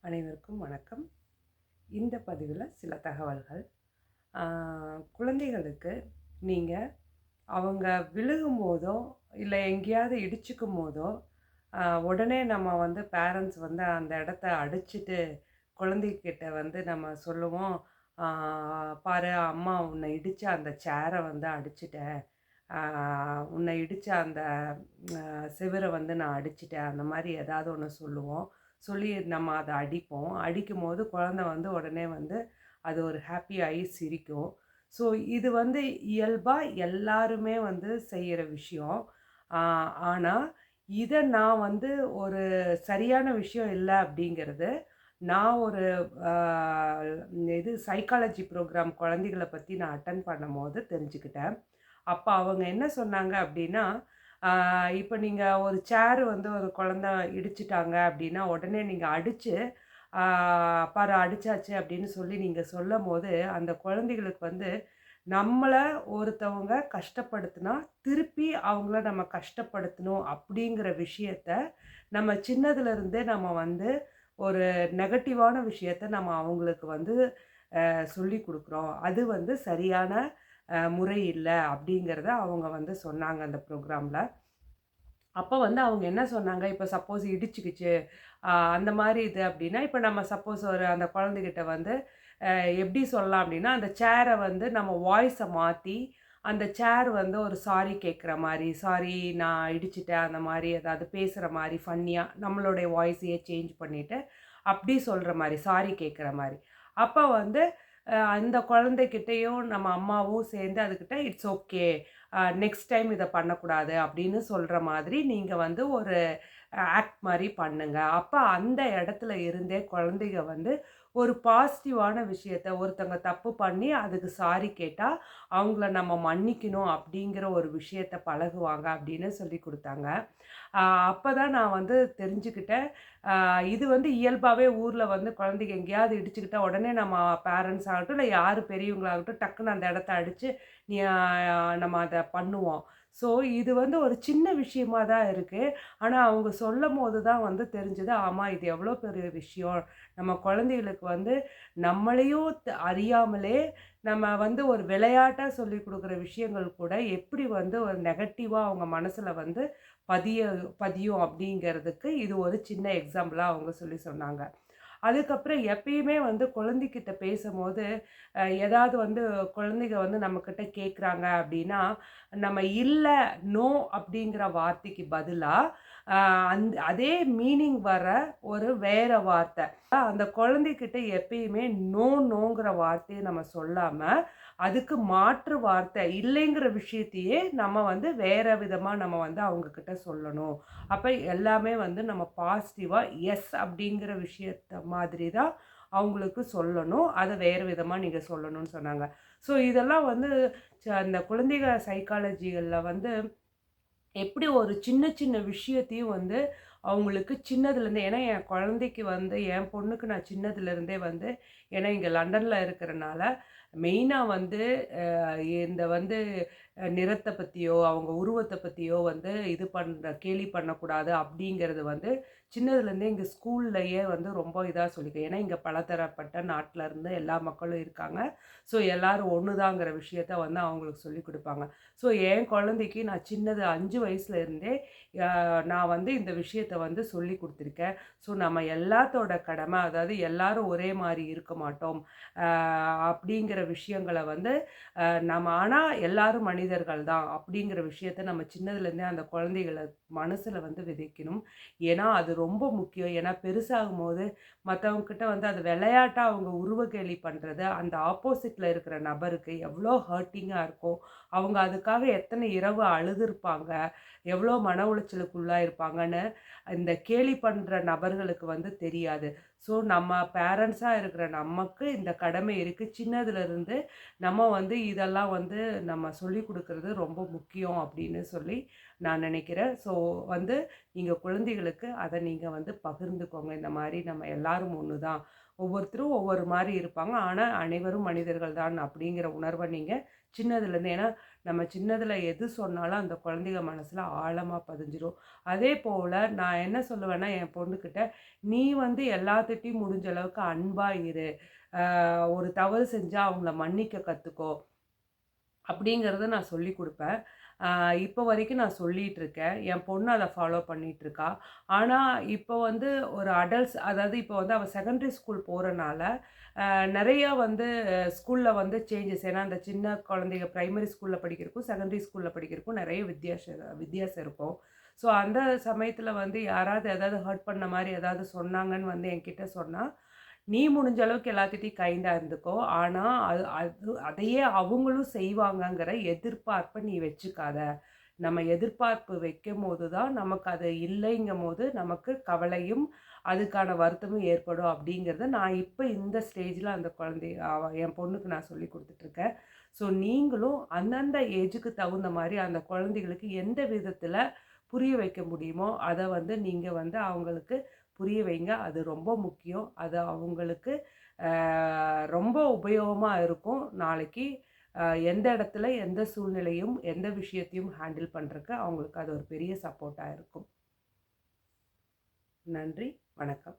அனைவருக்கும் வணக்கம். இந்த பதிவில் சில தகவல்கள். குழந்தைகளுக்கு நீங்கள் அவங்க விழுகும்போதோ இல்லை எங்கேயாவது இடிச்சுக்கும் போதோ உடனே நம்ம வந்து பேரண்ட்ஸ் வந்து அந்த இடத்த அடிச்சுட்டு குழந்தைகிட்ட வந்து நம்ம சொல்லுவோம், பாரு அம்மா உன்னை இடித்த அந்த சேரை வந்து அடிச்சிட்டேன், உன்னை இடித்த அந்த செவரை வந்து நான் அடிச்சிட்டேன், அந்த மாதிரி ஏதாவது ஒன்று சொல்லுவோம். சொல்லி நம்ம அதை அடிப்போம். அடிக்கும்போது குழந்தை வந்து உடனே வந்து அது ஒரு ஹாப்பி ஆகி சிரிக்கும். ஸோ இது வந்து இயல்பாக எல்லாருமே வந்து செய்கிற விஷயம். ஆனால் இதை நான் வந்து ஒரு சரியான விஷயம் இல்லை அப்படிங்கிறது நான் ஒரு இது சைக்காலஜி ப்ரோக்ராம் குழந்தைகளை பற்றி நான் அட்டன் பண்ணும்போது தெரிஞ்சுக்கிட்டேன். அப்போ அவங்க என்ன சொன்னாங்க அப்படின்னா, இப்போ நீங்கள் ஒரு சேர் வந்து ஒரு குழந்தை இடிச்சிட்டாங்க அப்படின்னா உடனே நீங்கள் அடித்து பாரு அடிச்சாச்சு அப்படின்னு சொல்லி நீங்கள் சொல்லும் போது அந்த குழந்தைகளுக்கு வந்து நம்மளை ஒருத்தவங்க கஷ்டப்படுத்தினா திருப்பி அவங்கள நம்ம கஷ்டப்படுத்தணும் அப்படிங்கிற விஷயத்த நம்ம சின்னதுலேருந்தே நம்ம வந்து ஒரு நெகட்டிவான விஷயத்த நம்ம அவங்களுக்கு வந்து சொல்லி கொடுக்குறோம். அது வந்து சரியான முறை இல்லை அப்படிங்கிறத அவங்க வந்து சொன்னாங்க அந்த ப்ரோக்ராமில். அப்போ வந்து அவங்க என்ன சொன்னாங்க, இப்போ சப்போஸ் இடிச்சுக்கிச்சு அந்த மாதிரி இது அப்படின்னா, இப்போ நம்ம சப்போஸ் ஒரு அந்த குழந்தைகிட்ட வந்து எப்படி சொல்லலாம் அப்படின்னா, அந்த சேரை வந்து நம்ம வாய்ஸை மாற்றி அந்த சேர் வந்து ஒரு சாரி கேட்குற மாதிரி, சாரி நான் இடிச்சிட்டேன் அந்த மாதிரி ஏதாவது பேசுகிற மாதிரி ஃபன்னியாக நம்மளுடைய வாய்ஸையே சேஞ்ச் பண்ணிவிட்டு அப்படி சொல்கிற மாதிரி, சாரி கேட்குற மாதிரி. அப்போ வந்து அந்த குழந்தைகிட்டயும் நம்ம அம்மாவும் சேர்ந்து அதுக்கிட்ட இட்ஸ் ஓகே, நெக்ஸ்ட் டைம் இதை பண்ணக்கூடாது அப்படின்னு சொல்கிற மாதிரி நீங்கள் வந்து ஒரு ஆக்ட் மாதிரி பண்ணுங்க. அப்போ அந்த இடத்துல இருந்தே குழந்தைங்க வந்து ஒரு பாசிட்டிவான விஷயத்த ஒருத்தவங்க தப்பு பண்ணி அதுக்கு சாரி கேட்டால் அவங்கள நம்ம மன்னிக்கணும் அப்படிங்கிற ஒரு விஷயத்த பழகுவாங்க அப்படின்னு சொல்லி கொடுத்தாங்க. அப்போ தான் நான் வந்து தெரிஞ்சுக்கிட்டேன், இது வந்து இயல்பாகவே ஊரில் வந்து குழந்தைங்க எங்கேயாவது இடிச்சுக்கிட்டா உடனே நம்ம பேரண்ட்ஸ் ஆகட்டும் இல்லை யார் பெரியவங்களாகட்டும் டக்குன்னு அந்த இடத்த அடித்து நீ நம்ம அதை பண்ணுவோம். ஸோ இது வந்து ஒரு சின்ன விஷயமா தான் இருக்குது. ஆனால் அவங்க சொல்லும்போது தான் வந்து தெரிஞ்சது, ஆமாம் இது எவ்வளோ பெரிய விஷயம். நம்ம குழந்தைகளுக்கு வந்து நம்மளையும் அறியாமலே நம்ம வந்து ஒரு விளையாட்டாக சொல்லி கொடுக்குற விஷயங்கள் கூட எப்படி வந்து ஒரு நெகட்டிவாக அவங்க மனசில் வந்து பதிய பதியும் அப்படிங்கிறதுக்கு இது ஒரு சின்ன எக்ஸாம்பிளாக அவங்க சொல்லி சொன்னாங்க. அதுக்கப்புறம் எப்பயுமே வந்து குழந்தைகிட்ட பேசும்போது ஏதாவது வந்து குழந்தைங்க வந்து நம்மக்கிட்ட கேட்குறாங்க அப்படின்னா, நம்ம இல்லை, நோ அப்படிங்கிற வார்த்தைக்கு பதிலாக அதே மீனிங் வர ஒரு வேற வார்த்தை, அந்த குழந்தைகிட்ட எப்பயுமே நோ நோங்கிற வார்த்தையை நம்ம சொல்லாமல் அதுக்கு மாற்று வார்த்தை இல்லைங்கிற விஷயத்தையே நம்ம வந்து வேற விதமாக நம்ம வந்து அவங்கக்கிட்ட சொல்லணும். அப்போ எல்லாமே வந்து நம்ம பாசிட்டிவாக எஸ் அப்படிங்கிற விஷயத்த மாதிரி தான் அவங்களுக்கு சொல்லணும். அதை வேறு விதமாக நீங்கள் சொல்லணும்னு சொன்னாங்க. ஸோ இதெல்லாம் வந்து அந்த குழந்தைக சைக்காலஜிகளில் வந்து எப்படி ஒரு சின்ன சின்ன விஷயத்தையும் வந்து அவங்களுக்கு சின்னதுலேருந்தே, ஏன்னா என் குழந்தைக்கு வந்து என் பொண்ணுக்கு நான் சின்னதுலேருந்தே வந்து, ஏன்னா இங்கே லண்டனில் இருக்கிறனால மெயினாக வந்து இந்த வந்து நிறத்தை பற்றியோ அவங்க உருவத்தை பற்றியோ வந்து இது கேலி பண்ணக்கூடாது அப்படிங்கிறது வந்து சின்னதுலேருந்தே இங்கே ஸ்கூல்லையே வந்து ரொம்ப இதாக சொல்லியிருக்கேன். ஏன்னா இங்கே பலதரப்பட்ட நாட்டில் இருந்து எல்லா மக்களும் இருக்காங்க. ஸோ எல்லோரும் ஒன்று தாங்கிற விஷயத்த வந்து அவங்களுக்கு சொல்லிக் கொடுப்பாங்க. ஸோ என் குழந்தைக்கு நான் சின்னது 5 வயசுல இருந்தே நான் வந்து இந்த விஷயத்த வந்து சொல்லி கொடுத்துருக்கேன். ஸோ நம்ம எல்லாத்தோட கடமை, அதாவது எல்லாரும் ஒரே மாதிரி இருக்க மாட்டோம் அப்படிங்கிற விஷயங்களை வந்து நம்ம ஆனால் எல்லாரும் மனிதர்கள் தான் அப்படிங்கிற விஷயத்த நம்ம சின்னதுலேருந்தே அந்த குழந்தைகளை மனசில் வந்து விதைக்கணும். ஏன்னா அது ரொம்ப முக்கியம். ஏன்னா பெருசாகும்போது மற்றவங்கக்கிட்ட வந்து அது விளையாட்டாக அவங்க உருவகேலி பண்ணுறது அந்த ஆப்போசிட்டில் இருக்கிற நபருக்கு எவ்வளோ ஹர்ட்டிங்காக இருக்கும். அவங்க அதுக்காக எத்தனை இரவு அழுதுருப்பாங்க, எவ்வளோ மன உளைச்சலுக்குள்ளாக இருப்பாங்கன்னு இந்த கேலி பண்ணுற நபர்களுக்கு வந்து தெரியாது. ஸோ நம்ம பேரண்ட்ஸாக இருக்கிற நமக்கு இந்த கடமை இருக்குது. சின்னதுலேருந்து நம்ம வந்து இதெல்லாம் வந்து நம்ம சொல்லிக் கொடுக்குறது ரொம்ப முக்கியம் அப்படின்னு சொல்லி நான் நினைக்கிறேன். ஸோ வந்து நீங்க குழந்தைகளுக்கு அத நீங்க வந்து பகிர்ந்துக்கோங்க. இந்த மாரி நம்ம எல்லாரும் ஒண்ணு தான். ஒவ்வொருத்தரும் ஒவ்வொரு மாரி இருப்பாங்க. ஆனா அனைவரும் மனிதர்கள் தான் அப்படிங்கிற உணர்வ நீங்க சின்னதுலேருந்து ஏன்னா நம்ம சின்னதுல எது சொன்னாலும் அந்த குழந்தைங்க மனசுல ஆழமா பதிஞ்சிரும். அதேபோல நான் என்ன சொல்லுவேன்னா, என் பொண்ணுகிட்ட, "நீ வந்து எல்லாத்துட்டயும் முடிஞ்ச அளவுக்கு அன்பா இரு. ஒரு தவறு செஞ்சா அவங்கள மன்னிக்க கத்துக்கோ." அப்படிங்கிறத நான் சொல்லிக் குடுப்பேன். இப்போ வரைக்கும் நான் சொல்லிட்டு இருக்கேன். என் பொண்ணு அத ஃபாலோ பண்ணிட்டு இருக்கா. ஆனா, இப்போ வந்து ஒரு அடல்ட்ஸ் அதாவது இப்போ வந்து அவ செகண்டரி ஸ்கூல் போறனால, நெறையா வந்து ஸ்கூல்ல வந்து சேஞ்சஸ். ஏன்னா, அந்த சின்ன குழந்தைங்க பிரைமரி ஸ்கூல்ல படிக்கிறதுக்கும், செகண்டரி ஸ்கூல்ல படிக்கிறதுக்கும் நெறைய வித்தியாசம் இருக்கும். ஸோ, அந்த சமயத்தில வந்து யாராவது ஏதாவது ஹர்ட் பண்ண மாரி ஏதாவது சொன்னாங்கன்னு வந்து என்கிட்ட சொன்னா, "நீ முடிஞ்ச அளவுக்கு எல்லாத்துட்டயும் கைண்டா இருந்துக்கோ. ஆனா, அது அது அதையே அவங்களும் செய்வாங்கங்கிற எதிர்பார்ப்ப நீ வச்சுக்காத. நம்ம எதிர்பார்ப்பு வைக்கும்போது தான் நமக்கு அது இல்லைங்கும்போது நமக்கு கவலையும், அதுக்கான வருத்தமும் ஏற்படும்." அப்படிங்கிறத நான் இப்ப இந்த ஸ்டேஜ்ல அந்த என் பொண்ணுக்கு நான் சொல்லிக் குடுத்துட்டுருக்கேன். ஸோ நீங்களும் அந்தந்த ஏஜுக்கு தகுந்த மாரி அந்த குழந்தைகளுக்கு எந்த விதத்தில புரிய வைக்க முடியுமோ, அத வந்து நீங்க வந்து அவங்களுக்கு புரிய வைங்க. அது ரொம்ப முக்கியம். அது அவங்களுக்கு ரொம்ப உபயோகமா இருக்கும். நாளைக்கு எந்த இடத்துல, எந்த சூழ்நிலையும், எந்த விஷயத்தையும் ஹேண்டில் பண்றக்கு அவங்களுக்கு அது ஒரு பெரிய சப்போர்ட்டா இருக்கும். நன்றி. வணக்கம்.